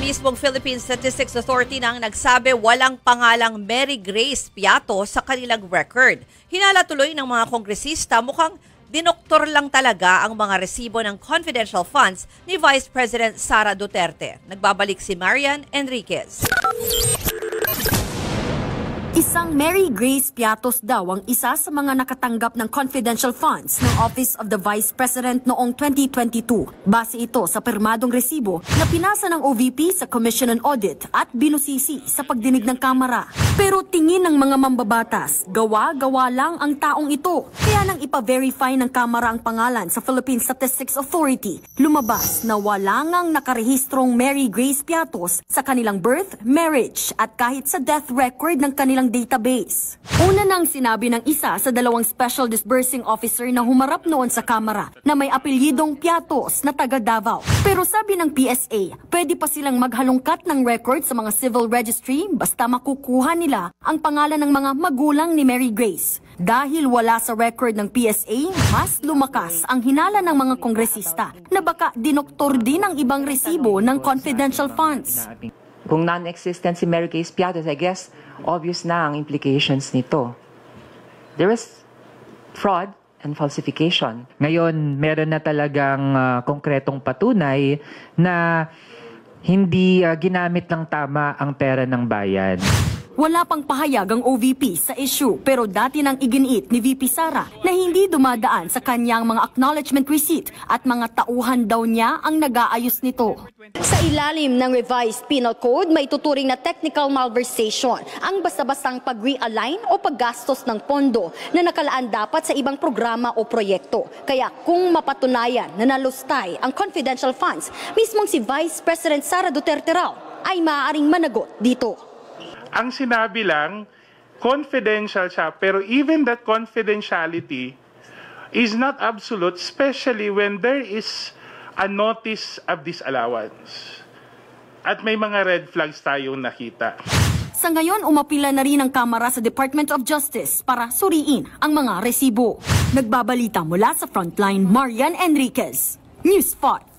mismong Philippine Statistics Authority nang nagsabi walang pangalang Mary Grace Piato sa kanilang record. Hinala tuloy ng mga kongresista mukhang dinoktor lang talaga ang mga resibo ng confidential funds ni Vice President Sara Duterte. Nagbabalik si Marian Enriquez. Isang Mary Grace Piatos daw ang isa sa mga nakatanggap ng confidential funds ng Office of the Vice President noong 2022. Base ito sa pirmadong resibo na pinasa ng OVP sa Commission on Audit at binusisi sa pagdinig ng Kamara. Pero tingin ng mga mambabatas, gawa-gawa lang ang taong ito. Kaya nang ipa-verify ng Kamara ang pangalan sa Philippine Statistics Authority, lumabas na wala ngang nakarehistrong Mary Grace Piatos sa kanilang birth, marriage at kahit sa death record ng kanilang database. Una nang sinabi ng isa sa dalawang Special Disbursing Officer na humarap noon sa Kamara na may apelyidong Piatos na taga Davao. Pero sabi ng PSA, pwede pa silang maghalongkat ng record sa mga civil registry basta makukuha nila ang pangalan ng mga magulang ni Mary Grace. Dahil wala sa record ng PSA, mas lumakas ang hinala ng mga kongresista na baka dinoktor din ang ibang resibo ng confidential funds. Kung non-existent si Mary Grace Piatos, I guess, obvious na ang implications nito. There is fraud and falsification. Ngayon, meron na talagang konkretong patunay na hindi ginamit ng tama ang pera ng bayan. Wala pang pahayag ang OVP sa issue pero dati nang iginiit ni VP Sara na hindi dumadaan sa kanyang mga acknowledgement receipt at mga tauhan daw niya ang nag-aayos nito. Sa ilalim ng revised penal code, may tuturing na technical malversation ang basta-bastang pag-realign o paggastos ng pondo na nakalaan dapat sa ibang programa o proyekto. Kaya kung mapatunayan na nalustay ang confidential funds, mismong si Vice President Sara Duterte raw ay maaaring managot dito. Ang sinabi lang, confidential siya, pero even that confidentiality is not absolute, especially when there is a notice of disallowance. At may mga red flags tayong nakita. Sa ngayon, umapila na rin ang Kamara sa Department of Justice para suriin ang mga resibo. Nagbabalita mula sa Frontline, Marian Enriquez, News 5.